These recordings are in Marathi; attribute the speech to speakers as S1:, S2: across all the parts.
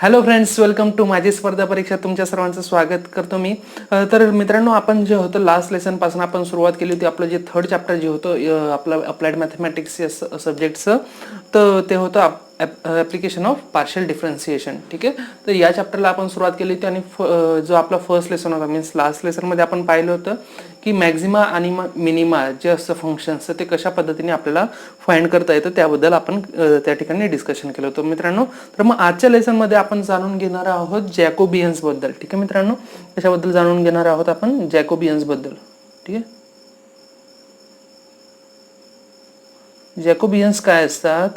S1: हॅलो फ्रेंड्स, वेलकम टू माझी स्पर्धा परीक्षा. तुमच्या सर्वांचं स्वागत करतो मी. तर मित्रांनो, आपण जे होतं लास्ट लेसन पासून आपण सुरुवात केली होती. आपलं जे थर्ड चॅप्टर जे होतं आपलं अप्लाइड मॅथमॅटिक्स या सब्जेक्टचं, तर ते होतं ॲप्लिकेशन ऑफ पार्शियल डिफरन्सिएशन. ठीक आहे, तर या चॅप्टरला आपण सुरुवात केली होती आणि जो आपला फर्स्ट लेसन होता मीन्स लास्ट लेसनमध्ये आपण पाहिलं होतं की मॅक्झिमा आणि मिनिमा जे असतं फंक्शन्स ते कशा पद्धतीने आपल्याला फाइंड करता येतं त्याबद्दल आपण त्या ठिकाणी डिस्कशन केलं होतं मित्रांनो. तर मग आजच्या लेसनमध्ये आपण जाणून घेणार आहोत जॅकोबियन्स बद्दल. ठीक आहे मित्रांनो, कशाबद्दल जाणून घेणार आहोत आपण? जॅकोबियन्स बद्दल. ठीक आहे, जॅकोबियन्स काय असतात,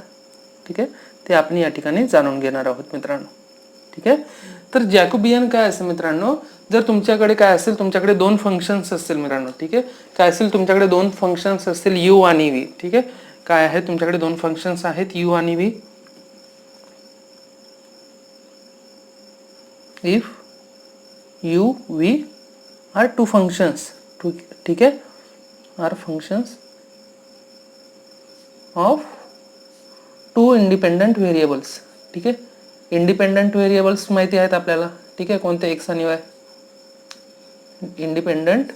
S1: ठीक आहे, ते आपण या ठिकाणी जाणून घेणार आहोत मित्रांनो. ठीक आहे, तर जॅकोबियन काय असतं मित्रांनो, जर तुमच्याकडे काय असेल, तुमच्याकडे दोन फंक्शन्स असतील मित्रांनो. ठीक आहे, काय असेल तुमच्याकडे दोन फंक्शन्स असतील यू आणि व्ही. ठीक आहे, काय आहे तुमच्याकडे दोन फंक्शन्स आहेत यू आणि v. If u v are two functions, ठीक आहे, are functions of two independent variables. ठीक आहे, इंडिपेंडंट व्हेरिएबल्स माहिती आहेत आपल्याला. ठीक आहे, कोणते? एक्स आणि Y. Independent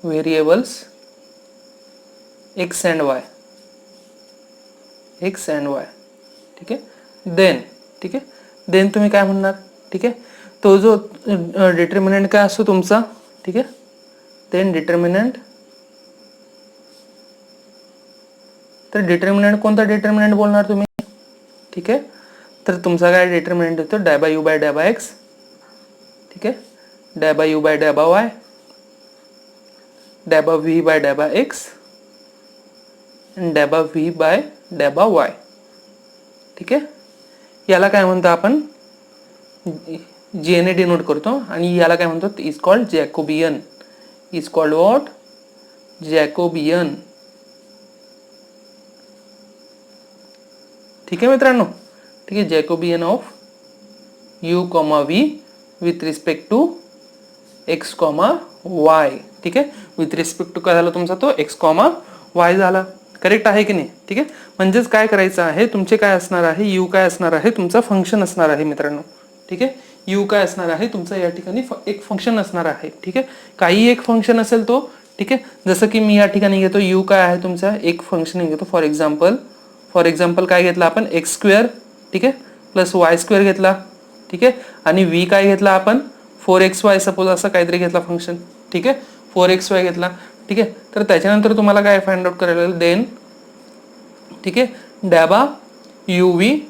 S1: variables x and Y, x and Y. ठीक आहे, देन तुम्ही काय म्हणणार? ठीक आहे, तो जो डिटर्मिनंट काय असतो तुमचा, ठीक आहे, देन डिटर्मिनंट. तर डिटर्मिनंट कोणता डिटर्मिनंट बोलणार तुम्ही? ठीक आहे, तर तुमचा काय डिटर्मिनंट येतो? Die by U by die by X. ठीक आहे, die by U by die by Y, die by V by die by X आणि die by V by die by Y. ठीक आहे, याला काय म्हणतो आपण? जे ने डिनोट करतो आणि याला काय म्हणतो? Is called Jacobian. Is called what? Jacobian. ठीक आहे मित्रांनो, ठीक आहे, Jacobian of U comma V with respect to X comma Y. ठीक आहे, विथ रिस्पेक्ट टू काय झाला तुमचा? तो एक्स कॉमा वाय झाला. करेक्ट आहे की नाही? ठीक आहे, म्हणजेच काय करायचं आहे, तुमचे काय असणार आहे, यू काय असणार आहे, तुमचा फंक्शन असणार आहे मित्रांनो. ठीक आहे, यू काय असणार आहे, तुमचा या ठिकाणी एक फंक्शन असणार आहे. ठीक आहे, काही एक फंक्शन असेल तो. ठीक आहे, जसं की मी या ठिकाणी घेतो यू काय आहे तुमचा एक फंक्शन घेतो. फॉर एक्झाम्पल काय घेतला आपण? X square. ठीक आहे, प्लस वाय स्क्वेअर घेतला. ठीक आहे, आणि व्ही काय घेतला आपण? 4xy सपोज असं काहीतरी घेतला फंक्शन. ठीक आहे, 4xy घेतला. ठीक आहे, तर त्याच्यानंतर तुम्हाला काय फाइंड आउट करायला लागेल? देन ठीक आहे, डॅबा यू व्ही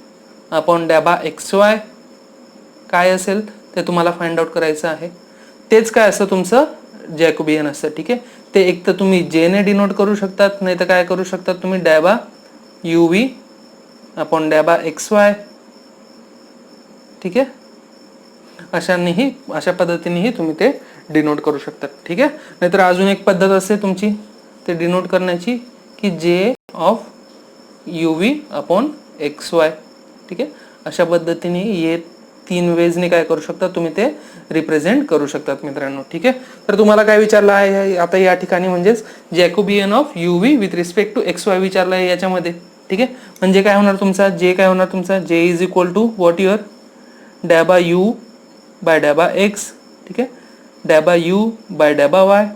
S1: अपॉन डॅबा एक्स वाय काय असेल ते तुम्हाला फाइंड आउट करायचं आहे. तेच काय असतं तुमचं जॅकोबियन असतं. ठीक आहे, ते एक तर तुम्ही जे ने डिनोट करू शकतात, नाही तर काय करू शकतात तुम्ही? डॅबा यू व्ही अपॉन डॅबा एक्स वाय. ठीक आहे, अशा पद्धतीनेही तुम्ही ते डिनोट करू शकतात. ठीक आहे, नाहीतर अजून एक पद्धत असते तुमची ते डिनोट करण्याची की जे of you V upon x Y. ठीक आहे, अशा पद्धतीने हे तीन वेजने काय करू शकता तुम्ही ते रिप्रेझेंट करू शकतात मित्रांनो. ठीक आहे, तर तुम्हाला काय विचारलं आहे आता या ठिकाणी? म्हणजेच Jacobian of you V with respect to x Y विचारलं आहे याच्यामध्ये. ठीक आहे, म्हणजे काय होणार तुमचा? जे काय होणार तुमचा? जे is equal to what your डॅबा यू बाय डॅबा एक्स. ठीक आहे, डॅबा यू बाय डॅबा वाय.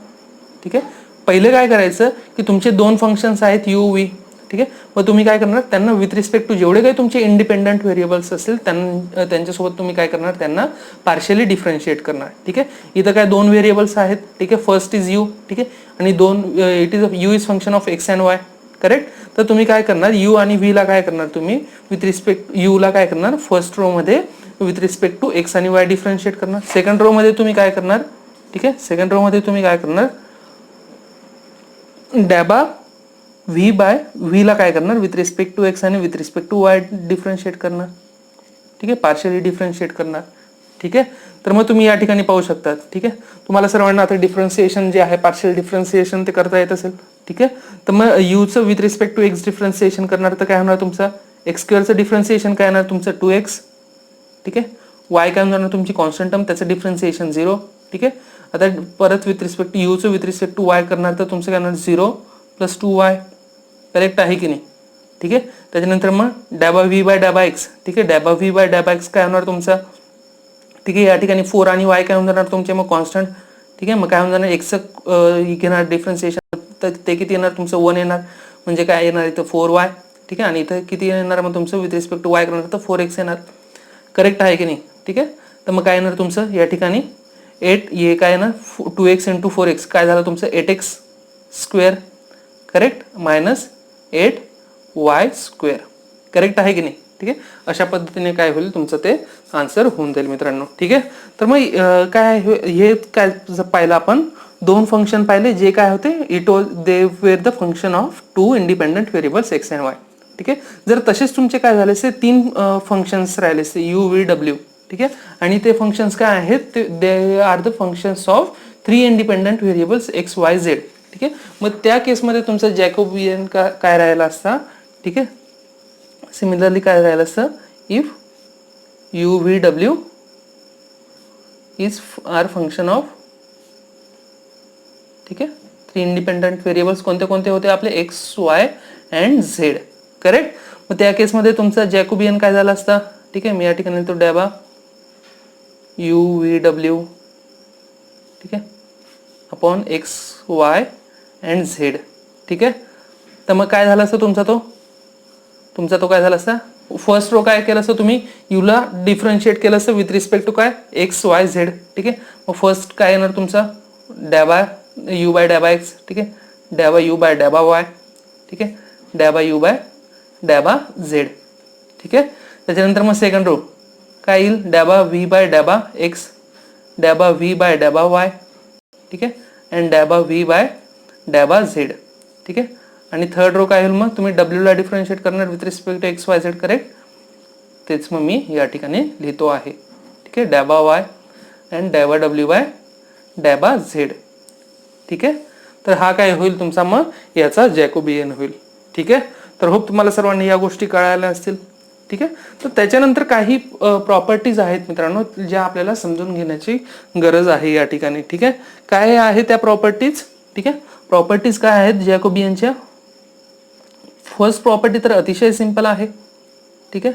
S1: ठीक आहे, पहिले काय करायचं की तुमचे दोन फंक्शन्स आहेत यू व्ही. ठीक आहे, मग तुम्ही काय करणार? त्यांना विथ रिस्पेक्ट टू जेवढे काही तुमचे इंडिपेंडंट व्हेरिएबल्स असतील त्यांच्यासोबत तुम्ही काय करणार? त्यांना पार्शियली डिफरन्शिएट करणार. ठीक आहे, इथं काय दोन व्हेरिएबल्स आहेत. ठीक आहे, फर्स्ट इज यू. ठीक आहे, आणि it is you is function of x and Y. Correct, तर तुम्ही काय करणार? यू आणि व्ही ला काय करणार तुम्ही? विथ रिस्पेक्ट यू ला काय करणार? फर्स्ट रो मध्ये विथ रिस्पेक्ट टू एक्स आणि वाय डिफरन्शिएट करणार. सेकंड रो मध्ये तुम्ही काय करणार? ठीक आहे, सेकंड रो मध्ये तुम्ही काय करणार? डॅबा व्ही बाय व्ही ला काय करणार? विथ रिस्पेक्ट टू एक्स आणि with respect to y differentiate करणार. ठीक आहे, पार्शियली डिफरन्शिएट करणार. ठीक आहे, तर मग तुम्ही या ठिकाणी पाहू शकतात. ठीक आहे, तुम्हाला सर्वांना आता डिफरन्सिएशन जे आहे पार्शियल डिफरन्सिएशन ते करता येत असेल. ठीक आहे, तर मग यूचं with respect to X differentiation करणार तर काय होणार तुमचा? एक्स स्क्वेअरचं डिफरन्सिएशन काय येणार तुमचं? 2x. ठीक आहे, वाय काय होणार तुमची कॉन्स्टंट टर्म, त्याचं डिफरन्सिएशन 0. ठीक आहे, आता परत विथ रिस्पेक्ट टू यूचं विथ रिस्पेक्ट टू वाय करणार तर तुमचं काय होणार? 0 + 2y. करेक्ट आहे की नाही? ठीक आहे. त्याच्यानंतर मग डॅबा व्ही बाय डॅबा एक्स, ठीक आहे. डॅबा व्ही बाय डॅबा एक्स काय होणार तुमचा, ठीक आहे. या ठिकाणी 4 आणि वाय काय होऊन जाणार तुमचे मग कॉन्स्टंट, ठीक आहे. मग काय होऊन जाणार एक्सचं घेणार डिफरन्सिएशन, तर ते किती येणार तुमचं 1 येणार, म्हणजे काय येणार इथं 4y, ठीक आहे. आणि इथं किती येणार मग तुमचं विथ रिस्पेक्ट टू वाय करणार तर 4x येणार. करेक्ट आहे की नाही, ठीक आहे. तर मग काय येणार तुमचं या ठिकाणी 8, हे काय येणार 2x इंटू 4x, काय झालं तुमचं 8x square, correct, minus 8y square. Correct आहे की नाही, ठीक आहे. अशा पद्धतीने काय होईल तुमचं ते आन्सर होऊन जाईल मित्रांनो, ठीक आहे. तर मग काय हे काय पाहिलं आपण, 2 फंक्शन पाहिले जे काय होते, it was they were the function of 2 independent variables x and Y, ठीक आहे. जर तसेच तुमचे काय झाले असते 3 फंक्शन्स राहिले असते यू व्ही डब्ल्यू, ठीक आहे. आणि ते फंक्शन्स काय आहेत, they are the functions of 3 independent variables x Y Z, ठीक आहे. मग त्या केसमध्ये तुमचं जॅकोबियन काय राहिला असता, ठीक आहे. सिमिलरली काय राहिलं असतं, इफ यू व्ही डब्ल्यू इज आर फंक्शन ऑफ, ठीक आहे, 3 इंडिपेंडंट व्हेरिएबल्स कोणते कोणते होते आपले x Y and z, correct. मग त्या केसमध्ये तुमचा जॅकोबियन काय झाला असता, ठीक आहे. मी या ठिकाणी तो डॅबा यू व्ही डब्ल्यू, ठीक आहे, upon x Y and Z, ठीक आहे. तर मग काय झालं असतं तुमचा तो काय झाला असता, फर्स्ट रो काय केलं असतं तुम्ही यूला डिफरन्शिएट केलं असतं विथ रिस्पेक्ट टू काय एक्स वाय झेड, ठीक आहे. मग फर्स्ट काय येणार तुमचा डॅबा यू बाय डॅबा एक्स, ठीक आहे, डॅबा यू बाय डॅबा वाय, ठीक आहे, डॅबा यू बाय डॅबा झेड, ठीक आहे. त्याच्यानंतर मग सेकंड रो काय येईल, डॅबा व्ही बाय डॅबा एक्स, डॅबा व्ही बाय डॅबा वाय, ठीक आहे, अँड डॅबा व्ही बाय डॅबा झेड, ठीक आहे. आणि थर्ड रो काय होईल मग तुम्ही डब्ल्यूला डिफरन्शिएट करणार with respect to x Y Z, correct. तेच मग मी या ठिकाणी लिहितो आहे, ठीक आहे, डॅबा वाय अँड डॅबा डब्ल्यू बाय डॅबा झेड, ठीक आहे. तर हा काय होईल तुमचा मग याचा जॅकोबियन होईल, ठीक आहे. तर होप तुम्हाला सर्वांनी या गोष्टी कळायला असतील, ठीक आहे. तर त्याच्यानंतर काही प्रॉपर्टीज आहेत मित्रांनो ज्या आपल्याला समजून घेण्याची गरज आहे या ठिकाणी, ठीक आहे. काय आहे त्या प्रॉपर्टीज, ठीक आहे. प्रॉपर्टीज काय आहेत जॅकोबियनच्या, फर्स्ट प्रॉपर्टी तर अतिशय सिंपल आहे, ठीक आहे.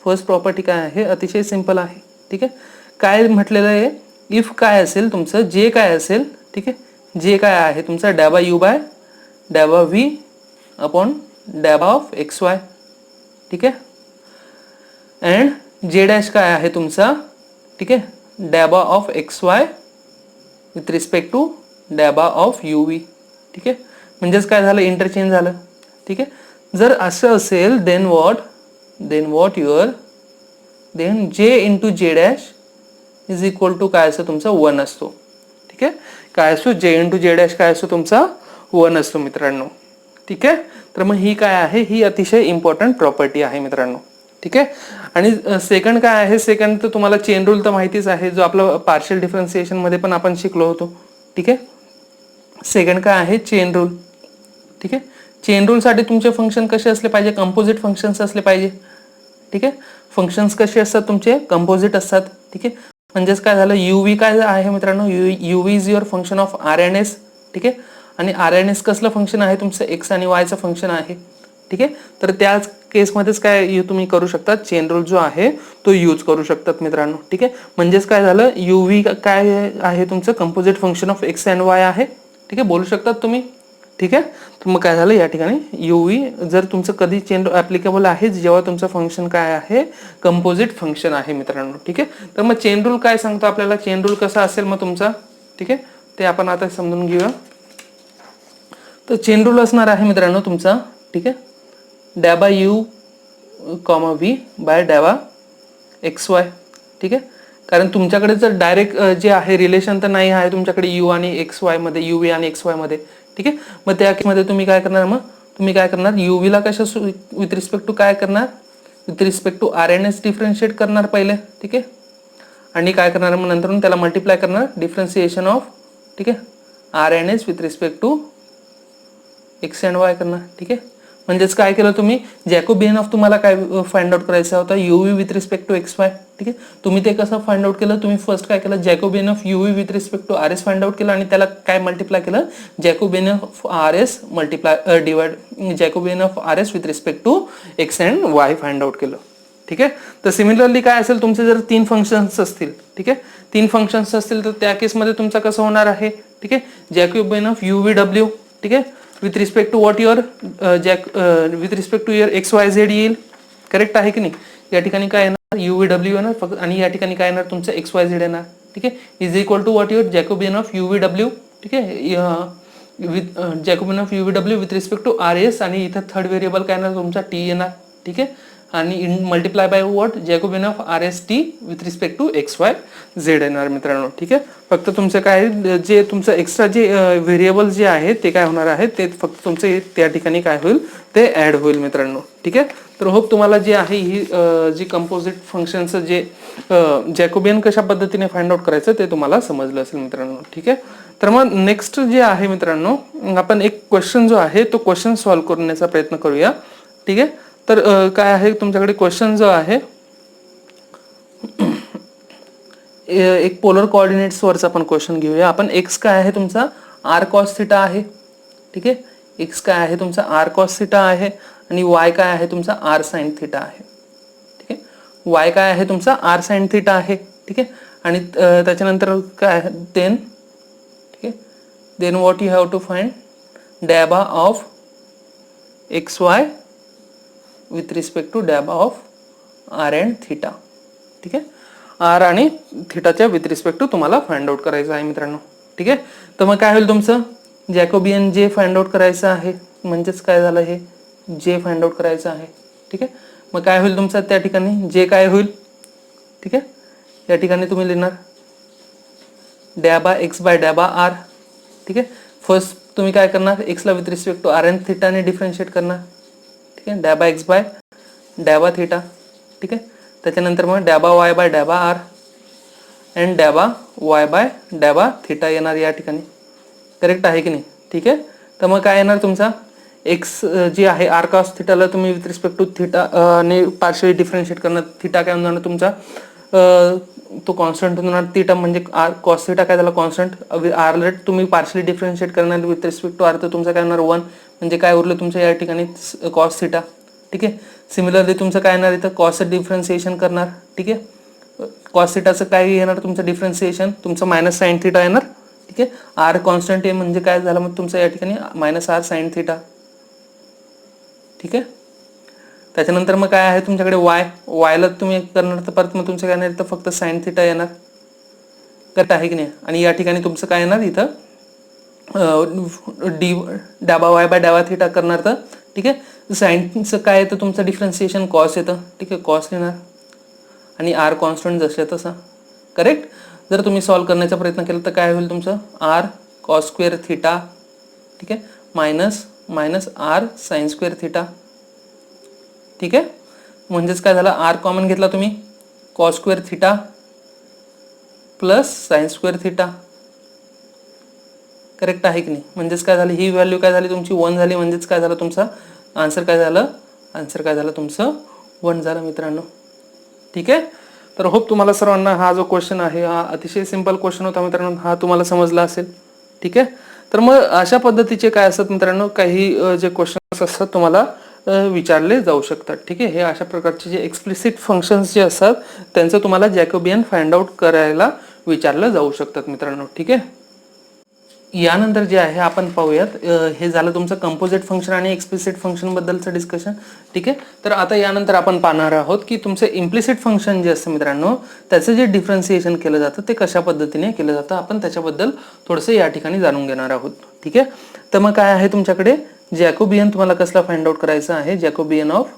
S1: फर्स्ट प्रॉपर्टी काय आहे, अतिशय सिंपल आहे, ठीक आहे. काय म्हटलेलं आहे, इफ काय असेल तुमचं जे काय असेल, ठीक आहे, जे काय आहे तुमचा डॅबा यू बाय डॅबा व्ही अपॉन डॅबा ऑफ एक्स वाय, ठीक आहे. अँड जे डॅश काय आहे तुमचा, ठीक आहे, डॅबा of X Y with respect to डॅबा ऑफ यू व्ही, ठीक आहे. म्हणजेच काय झालं इंटरचेंज झालं, ठीक आहे. जर असं असेल then what your then J into जे डॅश इज इक्वल टू काय असं तुमचा 1 असतो, ठीक आहे. काय असतो जे इंटू जे डॅश काय असतो तुमचा 1 असतो मित्रांनो, ठीक आहे. तर मग ही काय आहे, ही अतिशय इम्पॉर्टंट प्रॉपर्टी आहे मित्रांनो, ठीक आहे. आणि सेकंड काय आहे, सेकंड तर तुम्हाला चेन रूल तर माहितीच आहे, जो आपलं पार्शियल डिफरन्सिएशन मध्ये पण आपण शिकलो होतो, ठीक आहे. सेकंड काय आहे चेन रूल, ठीक आहे. चेन रूल साठी तुमचे फंक्शन कसे असले पाहिजे, कंपोजिट फंक्शन्स असले पाहिजे, ठीक आहे. फंक्शन्स कसे असतात तुमचे कंपोजिट असतात, ठीक आहे. म्हणजेच काय झालं UV काय आहे मित्रांनो, UV is your function of R N S, ठीक आहे. आणि आर एन एस कसलं फंक्शन आहे तुमचं एक्स आणि वायचं फंक्शन आहे, ठीक आहे. तर त्याच केसमध्येच काय तुम्ही करू शकता चेन रूल जो आहे तो यूज करू शकतात मित्रांनो, ठीक आहे. म्हणजेच काय झालं UV काय आहे तुमचं composite function of x and Y आहे, ठीक आहे, बोलू शकतात तुम्ही, ठीक आहे. तर मग काय झालं या ठिकाणी UV जर तुमचं कधी चेन रूल ऍप्लिकेबल आहे जेव्हा तुमचं फंक्शन काय आहे कंपोजिट फंक्शन आहे मित्रांनो, ठीक आहे. तर मग चेन रूल काय सांगतो आपल्याला, चेन रूल कसा असेल मग तुमचा, ठीक आहे, ते आपण आता समजून घेऊया. तर चेन रूल असणार आहे मित्रांनो तुमचा, ठीक आहे, डॅबा यू कॉमा व्ही बाय डॅबा एक्स वाय, ठीक आहे. कारण तुमच्याकडे जर डायरेक्ट जे आहे रिलेशन तर नाही आहे तुमच्याकडे यू आणि एक्स वाय मध्ये, UV आणि एक्स वाय मध्ये, ठीक आहे. मग त्या केसमध्ये तुम्ही काय करणार, मग तुम्ही काय करणार UV ला कशा विथ रिस्पेक्ट टू काय करणार, with respect to RNS differentiate करणार पहिले, ठीक आहे. आणि काय करणार मग नंतर त्याला मल्टिप्लाय करणार डिफरन्सिएशन ऑफ, ठीक आहे, RNS with respect to x and y करणार, ठीक आहे. म्हणजेच काय केलं तुम्ही, जॅकोबियन ऑफ तुम्हाला काय फाइंड आउट करायचा होता, u v with respect to x Y. ठीक आहे, तुम्ही ते कसं फाइंड आउट केलं, तुम्ही फर्स्ट काय केलं, Jacobian of U V with respect to R S find out केलं आणि त्याला काय मल्टिप्लाय केलं, Jacobian of R S multiply divide Jacobian of R S with respect to x and Y find out केलं. ठीक आहे, तर सिमिलरली काय असेल, तुमचे जर 3 फंक्शन्स असतील, ठीक आहे, 3 फंक्शन्स असतील तर त्या केसमध्ये तुमचा कसं होणार आहे. ठीक आहे, Jacobian of U V W, ठीक आहे, with respect to what your with respect to your x Y z येईल. करेक्ट आहे की नाही. या ठिकाणी काय येणार, यू व्ही डब्ल्यू येणार फक्त, आणि या ठिकाणी काय येणार, तुमचं एक्स वाय झेड येणार. ठीक आहे, is equal to what your Jacobian of U V W. ठीक आहे, with Jacobian of U V W with respect to R S, आणि इथं थर्ड व्हेरिएबल काय येणार तुमचा टी येणार. ठीक आहे, आणि in multiply by what, Jacobian of R S T with respect to x Y Z येणार मित्रांनो. ठीक आहे, फक्त तुमचं काय जे तुमचं एक्स्ट्रा जे व्हेरिएबल जे आहे ते काय होणार आहे, ते फक्त तुमचं त्या ठिकाणी काय होईल, ते ऍड होईल मित्रांनो. ठीक आहे, तर होप तुम्हाला जे आहे ही जी कंपोजिट फंक्शनचं जे जॅकोबियन कशा पद्धतीने फाइंड आउट करायचं ते तुम्हाला समजलं असेल मित्रांनो. ठीक आहे, तर मग नेक्स्ट जे आहे मित्रांनो, आपण एक क्वेश्चन जो आहे तो क्वेश्चन सॉल्व्ह करण्याचा प्रयत्न करूया. ठीक आहे, तर काय आहे तुमच्याकडे क्वेश्चन जो आहे, एक पोलर कोऑर्डिनेट्स वरचा आपण क्वेश्चन घेऊया आपण. एक्स काय आहे तुमचा आर कॉस थिटा आहे. ठीक आहे, एक्स काय आहे तुमचा आर कॉस थिटा आहे, आणि वाय काय आहे तुमचा आर साइन थिटा आहे. ठीक आहे, वाय काय आहे तुमचा आर साइन थिटा आहे. ठीक आहे, आणि त्याच्यानंतर काय आहे देन. ठीक आहे, then what you have to find डॅबा of X Y with respect to डॅबा ऑफ आर अँड थिटा. ठीक आहे, आर आणि थिटाच्या विथ रिस्पेक्ट टू तुम्हाला फाइंड आउट करायचं आहे मित्रांनो. ठीक आहे, तर मग काय होईल तुमचं जॅकोबियन जे फाइंड आउट करायचं आहे, म्हणजेच काय झालं हे जे फाइंड आउट करायचं आहे. ठीक आहे, मग काय होईल तुमचं त्या ठिकाणी जे काय होईल. ठीक आहे, या ठिकाणी तुम्ही लिहिणार डॅबा एक्स बाय डॅबा आर. ठीक आहे, फर्स्ट तुम्ही काय करणार, एक्सला with respect to R and थिटाने डिफरन्शिएट करणार. ठीक आहे, डॅबा एक्स बाय डॅबा थिटा. ठीक आहे, त्याच्यानंतर मग डॅबा वाय बाय डॅबा आर अँड डॅबा वाय बाय डॅबा थिटा येणार या ठिकाणी. करेक्ट आहे की नाही. ठीक आहे, तर मग काय येणार तुमचा एक्स जी आहे आर कॉस थिटाला तुम्ही विथ रिस्पेक्ट टू थिटा ने पार्शियली डिफरन्शिएट करणार. थिटा काय होणार तुमचा तो कॉन्स्टंट होणार. थिटा म्हणजे आर कॉस थिटा काय झाला कॉन्स्टंट, आरला तुम्ही पार्शियली डिफरन्शिएट करणार विथ रिस्पेक्ट टू आर, तर तुमचं काय होणार 1, म्हणजे काय उरलं तुमच्या या ठिकाणी कॉस थिटा. ठीक आहे, सिमिलरली तुमचं काय येणार इथं कॉसचं डिफरन्शिएशन करणार. ठीक आहे, कॉस थिटाचं काय येणार तुमचं डिफरन्शिएशन, तुमचं मायनस साइन थिटा येणार. ठीक आहे, आर कॉन्स्टंट आहे म्हणजे काय झालं मग तुमचं या ठिकाणी मायनस आर साइन थिटा. ठीक आहे, त्याच्यानंतर मग काय आहे तुमच्याकडे वाय, वायला तुम्ही करणार तर परत मग तुमचं काय येणार तर फक्त साइन थिटा येणार. करेक्ट आहे की नाही. आणि या ठिकाणी तुमचं काय येणार इथं डी डॅबा वाय बाय डॅबा थिटा करणार तर. ठीक आहे, साइनचं काय येतं तुमचं डिफरन्शिएशन कॉस येतं. ठीक आहे, कॉस येणार आणि आर कॉन्स्टंट जसे तसं. करेक्ट, जर तुम्ही सॉल्व्ह करण्याचा प्रयत्न केला तर काय होईल तुमचं आर कॉस स्क्वेअर थिटा. ठीक आहे, minus minus r sine square theta. ठीक आहे, म्हणजेच काय झालं आर कॉमन घेतला तुम्ही, cos square theta plus sine square theta. Correct आहे की नाही. म्हणजेच काय झालं ही व्हॅल्यू काय झाली तुमची 1 झाली, म्हणजेच काय झालं तुमचा आन्सर काय झालं, आन्सर काय झालं तुमचं 1 झालं मित्रांनो. ठीक आहे, तर होप तुम्हाला सर्वांना हा जो क्वेश्चन आहे हा अतिशय सिंपल क्वेश्चन होता मित्रांनो, हा तुम्हाला समजला असेल. ठीक आहे, तर मग अशा पद्धतीचे काय असतात मित्रांनो काही जे क्वेश्चन्स असतात तुम्हाला विचारले जाऊ शकतात. ठीक आहे, हे अशा प्रकारचे जे एक्सप्लिसिट फंक्शन्स जे असतात त्यांचं तुम्हाला जॅकोबियन फाइंड आउट करायला विचारलं जाऊ शकतात मित्रांनो. ठीक आहे, यानंतर जे आहे आपण पाहूयात हे झालं तुमचं कंपोजिट फंक्शन आणि एक्सप्लिसिट फंक्शन बद्दलचं डिस्कशन. ठीक आहे, तर आता यानंतर आपण पाहणार आहोत की तुमचं इम्प्लिसिट फंक्शन जे असतं मित्रांनो त्याचं जे डिफरन्सिएशन केलं जातं ते कशा पद्धतीने केलं जातं आपण त्याच्याबद्दल थोडंसं या ठिकाणी जाणून घेणार आहोत. ठीक आहे, तर मग काय आहे तुमच्याकडे जॅकोबियन तुम्हाला कसला फाइंड आउट करायचं आहे, जॅकोबियन ऑफ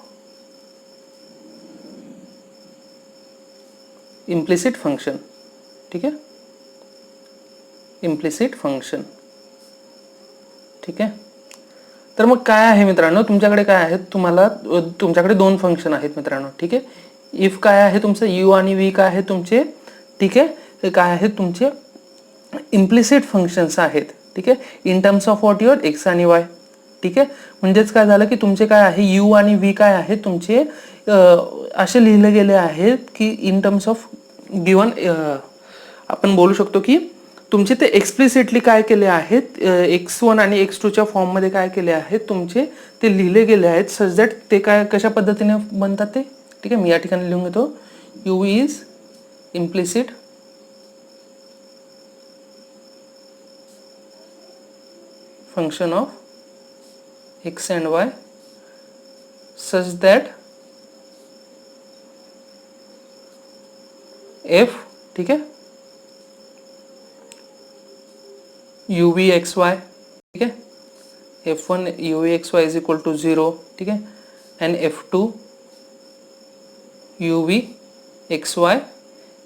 S1: इम्प्लिसिट फंक्शन. ठीक आहे, इम्प्लिसिट फंक्शन. ठीक आहे, तर मग काय आहे मित्रांनो तुमच्याकडे काय आहे तुम्हाला तुमच्याकडे 2 फंक्शन आहेत मित्रांनो. ठीक आहे, इफ काय आहे तुमचं यू आणि व्ही काय आहे तुमचे. ठीक आहे, ते काय आहेत तुमचे इम्प्लिसिट फंक्शन्स आहेत. ठीक आहे, in terms of what your x आणि वाय. ठीक आहे, म्हणजेच काय झालं की तुमचे काय आहे यू आणि व्ही काय आहे तुमचे असे लिहिले गेले आहेत की इन टर्म्स ऑफ गिवन आपण बोलू शकतो की तुमचे ते एक्सप्लिसिटली काय केले आहेत x1 आणि x2च्या फॉर्ममध्ये काय केले आहेत तुमचे ते लिहिले गेले आहेत सच दॅट ते काय कशा पद्धतीने बनतात ते. ठीक आहे, मी या ठिकाणी लिहून घेतो you is implicit function of x and y such that f, ठीक है, u v x y, ठीक है, f1 u v x y is equal to 0, ठीक है, and f2 u v x y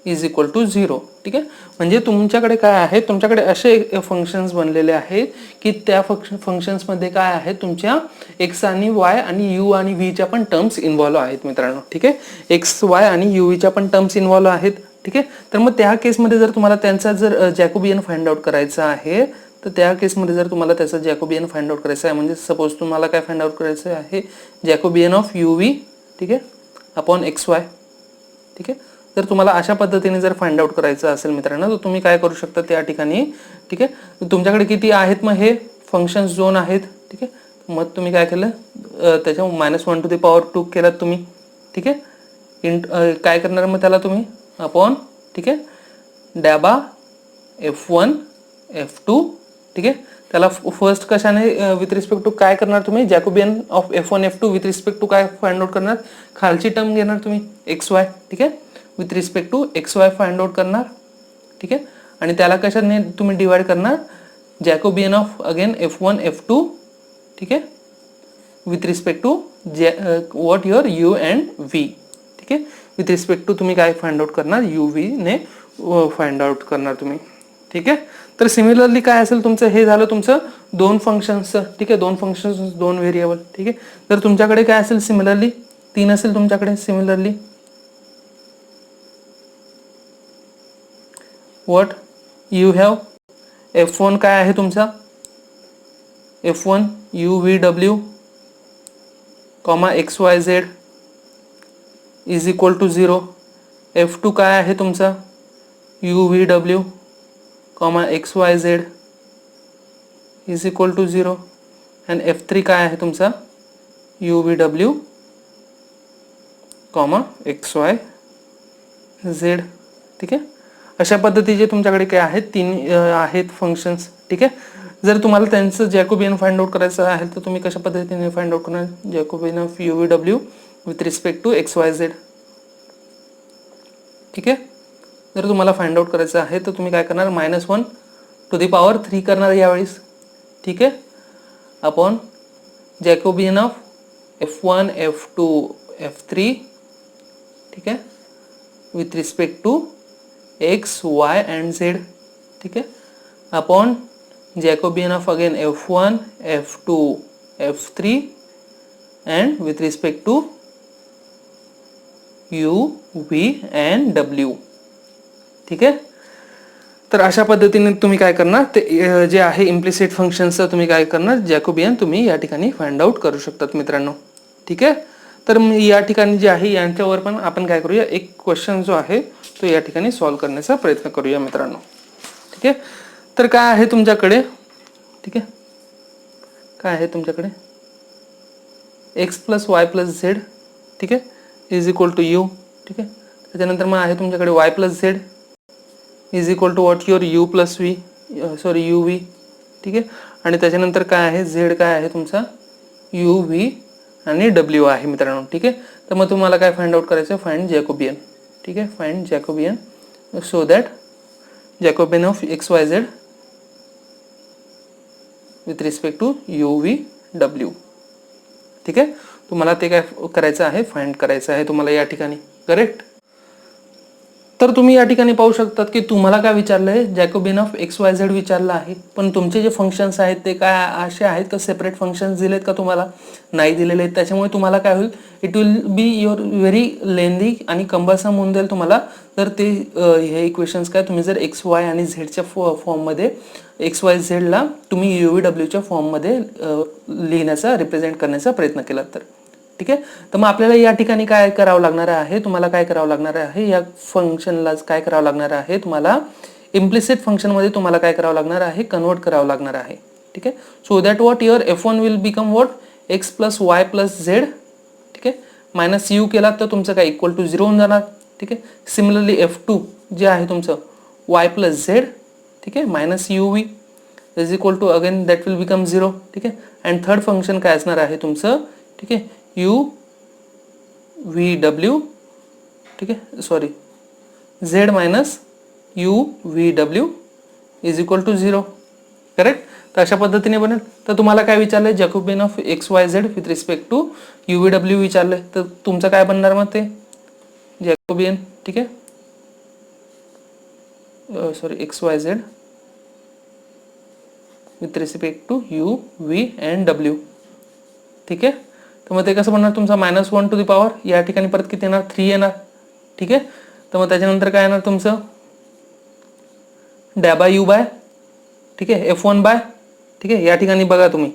S1: is equal to 0. ठीक आहे, म्हणजे तुमच्याकडे काय आहे तुमच्याकडे असे फंक्शन्स बनलेले आहेत की त्या फंक्शन्समध्ये काय आहे तुमच्या x आणि y आणि u आणि v च्या पण टर्म्स इन्व्हॉल्व आहेत मित्रांनो. ठीक आहे, x y आणि u v च्या पण टर्म्स इन्व्हॉल्व आहेत. ठीक आहे, तर मग त्या केसमध्ये जर तुम्हाला त्यांचा जर जॅकोबियन फाइंड आउट करायचा आहे तर त्या केसमध्ये जर तुम्हाला त्याचा जॅकोबियन फाइंड आउट करायचा आहे म्हणजे सपोज तुम्हाला काय फाइंड आउट करायचं आहे जॅकोबियन ऑफ u v, ठीक आहे, अपॉन x y. ठीक आहे, जर तुम्हाला अशा पद्धतीने जर फाइंड आउट करायचं असेल मित्रांनो तर तुम्ही काय करू शकता त्या ठिकाणी. ठीक आहे, तुमच्याकडे किती आहेत मग हे फंक्शन्स झोन आहेत. ठीक आहे, मग तुम्ही काय केलं त्याच्या -1 टू द पॉवर 2 केलात तुम्ही. ठीक आहे, काय करणार मग त्याला तुम्ही अपॉन, ठीक आहे, डॅबा f1 f2. ठीक आहे, त्याला फर्स्ट कशाने विथ रिस्पेक्ट टू काय करणार तुम्ही Jacobian of f1 f2 with respect to काय फाइंड आउट करणार खालची टर्म घेणार तुम्ही xy. ठीक आहे, with respect to xy find out करणार. ठीक आहे, आणि त्याला कशाने तुम्ही डिवाइड करणार Jacobian of again f1 f2. ठीक आहे, with respect to what your u and v. ठीक आहे, विथ रिस्पेक्ट टू तुम्ही काय फाइंड आउट करणार u v ने फाइंड आउट करणार तुम्ही. ठीक आहे, तर सिमिलरली काय असेल तुमचं हे झालं तुमचं दोन फंक्शन्सचं. ठीक आहे, दोन फंक्शन्स दोन व्हेरिएबल. ठीक आहे, तर तुमच्याकडे काय असेल सिमिलरली 3 असेल तुमच्याकडे similarly what you have f1 काय आहे तुमचा f1 u v w x y z is equal to 0. f2 काय आहे तुमचा u v w x y z is equal to 0 and f3 काय आहे तुमचा u v w x y z. ठीक आहे, अशा पद्धतीचे तुमच्याकडे काय आहेत 3 आहेत फंक्शन्स. ठीक आहे, जर तुम्हाला त्यांचं जॅकोबियन फाइंड आउट करायचं आहे तर तुम्ही कशा पद्धतीने फाइंड आउट करणार Jacobian of u v w with respect to x y z. ठीक आहे, जर तुम्हाला फाइंड आउट करायचं आहे तर तुम्ही काय करणार -1 टू द पॉवर 3 करणार यावेळेस. ठीक आहे, upon जॅकोबियन of f1 f2 f3. ठीक आहे, with respect to x y and z. ठीक है, upon Jacobian of again f1 f2 f3 and with respect to u v and w. ठीक आहे, तर अशा पद्धतीने तुम्ही काय करणार ते जे आहे इम्प्लिसिट फंक्शनचं तुम्ही काय करणार जॅकोबियन तुम्ही या ठिकाणी फाइंड आउट करू शकतात मित्रांनो. ठीक आहे, तर या ठिकाणी जे आहे यांच्यावर पण आपण काय करूया एक क्वेश्चन जो आहे तो या ठिकाणी सॉल्व करण्याचा प्रयत्न करूया मित्रांनो. ठीक आहे, तर काय आहे तुमच्याकडे. ठीक आहे, काय आहे तुमच्याकडे x plus y plus z. ठीक आहे, इज इक्वल टू यू. ठीक आहे, त्याच्यानंतर मग आहे तुमच्याकडे y plus z is equal to what your u plus v sorry u V. ठीक आहे, आणि त्याच्यानंतर काय आहे झेड काय आहे तुमचा u v आणि w आहे मित्रांनो. ठीक आहे, तर मग तुम्हाला काय फाइंड आउट करायचं फाइंड जॅकोबियन. ठीक आहे, find Jacobian so that Jacobian of X Y Z with respect to u v w. ठीक आहे, तुम्हाला ते काय करायचं आहे फाइंड करायचं आहे तुम्हाला या ठिकाणी. करेक्ट. तर तुम्ही या ठिकाणी पाहू शकतात की तुम्हाला काय विचारलं आहे, Jacobian of X Y Z विचारलं आहे, पण तुमचे जे फंक्शन्स आहेत ते काय असे आहेत का सेपरेट फंक्शन्स दिलेत का तुम्हाला नाही दिलेले आहेत. त्याच्यामुळे तुम्हाला काय होईल, it will be your very lengthy आणि कंबरसम होऊन जाईल तुम्हाला जर ते हे इक्वेशन्स काय तुम्ही जर एक्स वाय आणि झेडच्या फॉर्ममध्ये एक्स वाय झेडला तुम्ही UVWच्या फॉर्ममध्ये लिहिण्याचा रिप्रेझेंट करण्याचा प्रयत्न केला तर. ठीक आहे, तर मग आपल्याला या ठिकाणी काय करावं लागणार आहे, तुम्हाला काय करावं लागणार आहे, या फंक्शनला काय करावं लागणार आहे, तुम्हाला इम्प्लिसिट फंक्शनमध्ये तुम्हाला काय करावं लागणार आहे, कन्वर्ट करावं लागणार आहे. ठीक आहे, so that what your F1 will become what x plus y plus z. ठीक आहे, मायनस यू केला तर तुमचं काय इक्वल टू 0 होऊन जाणार. ठीक आहे, सिमिलरली F2 जे आहे तुमचं वाय प्लस झेड. ठीक आहे, minus UV is equal to again that will become 0. ठीक आहे, अँड थर्ड फंक्शन काय असणार आहे तुमचं, ठीक आहे, UVW. ठीक आहे, sorry Z minus UVW is equal to 0. Correct, तर अशा पद्धतीने बनेल. तर तुम्हाला काय विचारलंय, Jacobian of X Y Z with respect to UVW विचारलंय, तर तुमचं काय बनणार मग ते जॅकोबियन. ठीक आहे, sorry X Y Z with respect to UV and W. ठीक आहे, तर मग ते कसं बनणार तुमचा -1 टू द पॉवर, या ठिकाणी परत किती येणार 3 येणार. ठीक आहे, तर मग त्याच्यानंतर काय येणार तुमचं डॅ बाय यू बाय. ठीक आहे, F1 बाय. ठीक आहे, या ठिकाणी बघा तुम्ही.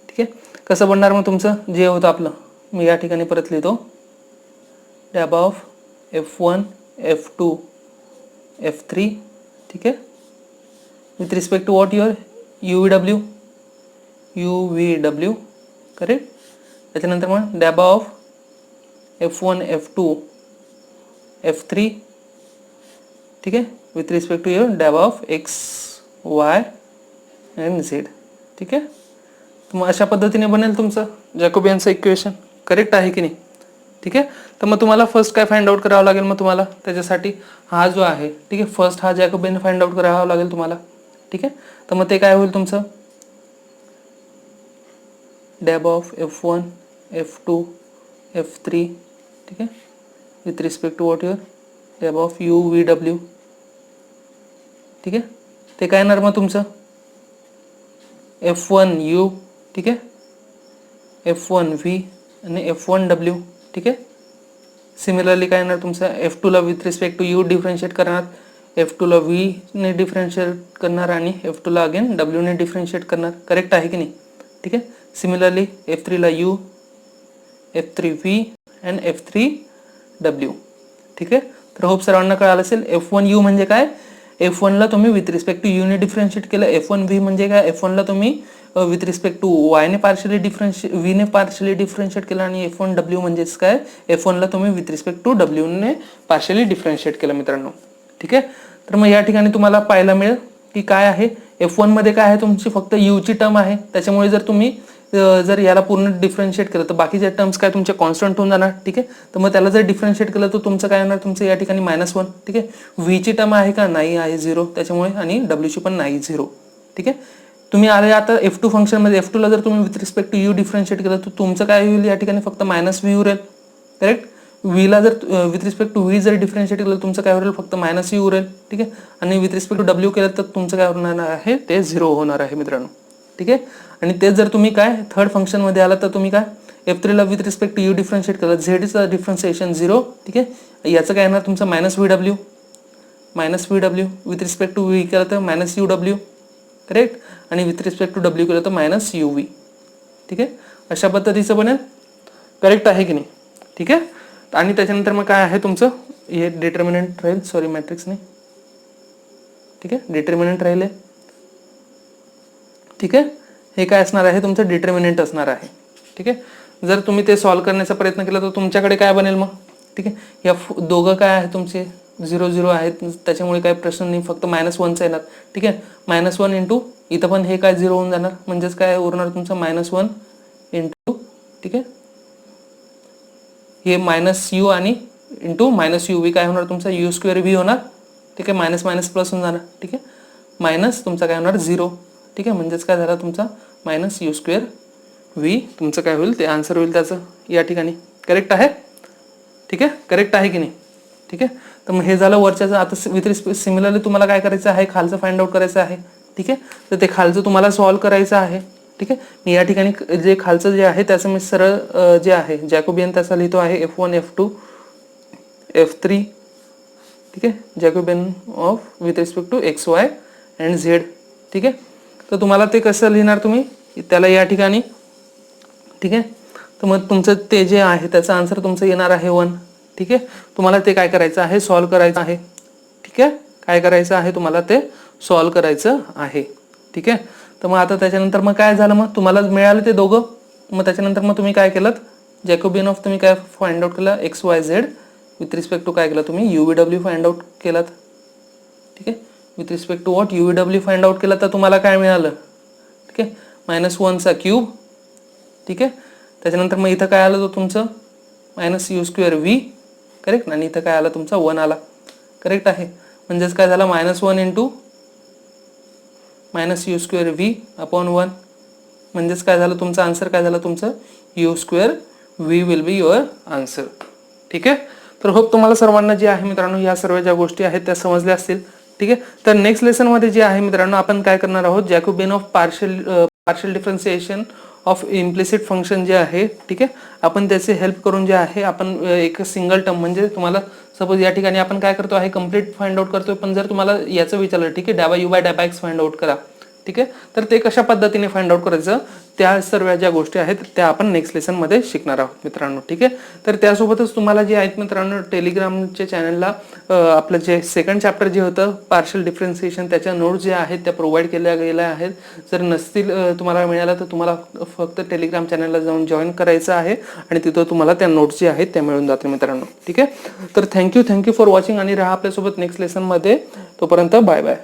S1: ठीक आहे, कसं बनणार मग तुमचं जे होतं आपलं, मी या ठिकाणी परत लिहितो डॅबा ऑफ F1 F2 F3. ठीक आहे, with respect to what your UVW. Correct, त्याच्यानंतर मग डॅबा ऑफ F1 F2 F3. ठीक आहे, विथ रिस्पेक्ट टू युअर डॅबा of X Y and Z. ठीक आहे, तर मग अशा पद्धतीने बनेल तुमचं जॅकोबियनचं इक्वेशन. करेक्ट आहे की नाही. ठीक आहे, तर मग तुम्हाला फर्स्ट काय फाइंड आउट करावं लागेल, मग तुम्हाला त्याच्यासाठी हा जो आहे, ठीक आहे, फर्स्ट हा जॅकोबियन फाइंड आउट करावा लागेल तुम्हाला. ठीक आहे, तर मग ते काय होईल तुमचं dab of F1 F2 F3. ठीक आहे, with respect to what your डॅब ऑफ UVW. ठीक आहे, ते काय येणार मग तुमचं F1U. ठीक आहे, F1V आणि F1W. ठीक आहे, सिमिलरली काय येणार तुमचं F2 ला with respect to U differentiate करणार, F2 ला V ने डिफरन्शिएट करणार आणि F2 ला अगेन W ने डिफरन्शिएट करणार. करेक्ट आहे की नाही. ठीक आहे, सिमिलरली F3 ला U, F3V अँड F3W. ठीक आहे, तर होप सर्वांना कळालं असेल. F1U म्हणजे काय, F1 ला तुम्ही विथ रिस्पेक्ट टू U ने डिफरन्शिएट केलं. F1V म्हणजे काय, F1 ला तुम्ही विथ रिस्पेक्ट टू Y ने पार्शियली V ने पार्शियली डिफरन्शिएट केलं आणि F1W म्हणजेच काय, F1 ला तुम्ही विथ रिस्पेक्ट टू W ने पार्शियली डिफरन्शिएट केलं मित्रांनो. ठीक आहे, तर मग या ठिकाणी तुम्हाला पाहायला मिळेल की काय आहे F1 मध्ये काय आहे तुमची फक्त U ची टर्म आहे. त्याच्यामुळे जर तुम्ही जर याला पूर्ण डिफरन्शिएट केलं तर बाकीच्या टर्म्स काय तुमचे कॉन्स्टंट होऊन जाणार. ठीक आहे, तर मग त्याला जर डिफरन्शिएट केलं तर तुमचं काय येणार तुमचं या ठिकाणी -1. ठीक आहे, V ची टर्म आहे का नाही आहे 0, त्याच्यामुळे आणि W ची पण नाही 0. ठीक आहे, तुम्ही आले आता F2 फंक्शन मध्ये F2 ला जर तुम्ही with respect to U differentiate केलं तर तुमचं काय होईल या ठिकाणी फक्त -V उरेल. करेक्ट, V ला जर विथ रिस्पेक्ट टू V जर डिफरन्शिएट केलं तुमचं काय होईल फक्त -U उरेल. ठीक आहे, आणि विथ रिस्पेक्ट टू W केलं तर तुमचं काय होणार आहे ते 0 होणार आहे मित्रांनो. ठीक आहे, आणि तेच जर तुम्ही काय थर्ड फंक्शन मध्ये आला तर तुम्ही काय F3 ला with respect to U differentiate केलं, झेडचं डिफरन्शिएशन 0. ठीक आहे, याचं काय येणार तुमचं -VW with respect to V केलं तर -UW. करेक्ट, आणि विथ रिस्पेक्ट टू W केलं तर -UV. ठीक आहे, अशा पद्धतीचं बनेल. करेक्ट आहे की नाही. ठीक आहे, आणि त्याच्यानंतर मग काय आहे तुमचं हे डिटर्मिनंट राहील, सॉरी मॅट्रिक्स नाही. ठीक आहे, डिटर्मिनंट राहिले. ठीक आहे, हे काय असणार आहे तुमचं डिटर्मिनंट असणार आहे. ठीक आहे, जर तुम्ही ते सॉल्व्ह करण्याचा प्रयत्न केला तर तुमच्याकडे काय बनेल मग. ठीक आहे, या दोघं काय आहे तुमचे 0 आहेत, त्याच्यामुळे काय प्रश्न नाही, फक्त -1च येणार. ठीक आहे, -1 इंटू इथं पण हे काय 0 होऊन जाणार, म्हणजेच काय उरणार तुमचं -1 इंटू. ठीक आहे, हे -U आणि इंटू -UV काय होणार तुमचा U2V होणार. ठीक आहे, मायनस मायनस प्लस होऊन जाणार. ठीक आहे, मायनस तुमचा काय होणार 0. ठीक आहे, म्हणजेच काय झाला तुमचा -U2V तुमचं काय होईल ते आन्सर होईल त्याचं या ठिकाणी. करेक्ट आहे. ठीक आहे, करेक्ट आहे की नाही. ठीक आहे. तर मग हे झालं वरच्याचं. आता विथ रिस्पेक्ट सिमिलरली तुम्हाला काय करायचं आहे, खालचं फाइंड आउट करायचं आहे. ठीक आहे. तर ते खालचं तुम्हाला सॉल्व्ह करायचं आहे. ठीक आहे. मी या ठिकाणी जे खालचं जे आहे त्याचं मी सरळ जे आहे जॅकोबियन त्याचा लिहितो आहे F1 F2 F3. ठीक आहे. Jacobian of with respect to x Y and Z. ठीक आहे. तर तुम्हाला ते कसं लिहिणार तुम्ही त्याला या ठिकाणी. ठीक आहे. तर मग तुमचं ते जे आहे त्याचा आन्सर तुमचं येणार आहे 1. ठीक आहे. तुम्हाला ते काय करायचं आहे, सॉल्व्ह करायचं आहे. ठीक आहे. काय करायचं आहे तुम्हाला, ते सॉल्व्ह करायचं आहे. ठीक आहे. तर मग आता त्याच्यानंतर मग काय झालं, मग तुम्हाला मिळालं ते दोघं. मग त्याच्यानंतर मग तुम्ही काय केलं, जॅकोबियन ऑफ तुम्ही काय फाइंड आउट केलं x Y Z with respect to काय केलं तुम्ही UVW फाइंड आउट केलात. ठीक आहे. With respect to what UVW find out केलं, तर तुम्हाला काय मिळालं. ठीक आहे. -1चा क्यूब. ठीक आहे. त्याच्यानंतर मग इथं काय आलं, तो तुमचं -u²v. करेक्ट. आणि इथं काय आलं तुमचा 1 आला. करेक्ट आहे. म्हणजेच काय झालं, -1 इंटू -u²v अपॉन 1. म्हणजेच काय झालं तुमचं आन्सर, काय झालं तुमचं u²v will be your answer. ठीक आहे. तर होप तुम्हाला सर्वांना जे आहे मित्रांनो या सर्व ज्या गोष्टी आहेत त्या समजल्या असतील. ठीक आहे. तर नेक्स्ट लेसनमध्ये जे आहे मित्रांनो आपण काय करणार आहोत, Jacobian of partial differentiation of implicit function जे आहे. ठीक आहे. आपण त्याचे हेल्प करून जे आहे आपण एक सिंगल टर्म म्हणजे तुम्हाला सपोज या ठिकाणी आपण काय करतो आहे, कम्प्लीट फाइंड आउट करतोय. पण जर तुम्हाला याचं विचारलं, ठीक आहे, ∂u/∂x फाइंड आउट करा. ठीक आहे. तर ते कशा पद्धतीने फाइंड आउट करायचं त्या सर्व ज्या गोष्टी आहेत त्या आपण नेक्स्ट लेसनमध्ये शिकणार आहोत मित्रांनो. ठीक आहे. तर त्यासोबतच तुम्हाला जे आहेत मित्रांनो टेलिग्रामच्या चॅनलला आपलं जे सेकंड चॅप्टर जे होतं पार्शियल डिफरन्शिएशन त्याच्या नोट्स जे आहेत त्या प्रोव्हाइड केल्या गेल्या आहेत. जर नसतील तुम्हाला मिळालं तर तुम्हाला फक्त टेलिग्राम चॅनलला जाऊन जॉईन करायचं आहे आणि तिथं तुम्हाला त्या नोट्स जे आहेत त्या मिळून जातील मित्रांनो. ठीक आहे. तर थँक्यू फॉर वॉचिंग आणि राहा आपल्यासोबत नेक्स्ट लेसनमध्ये. तोपर्यंत बाय बाय.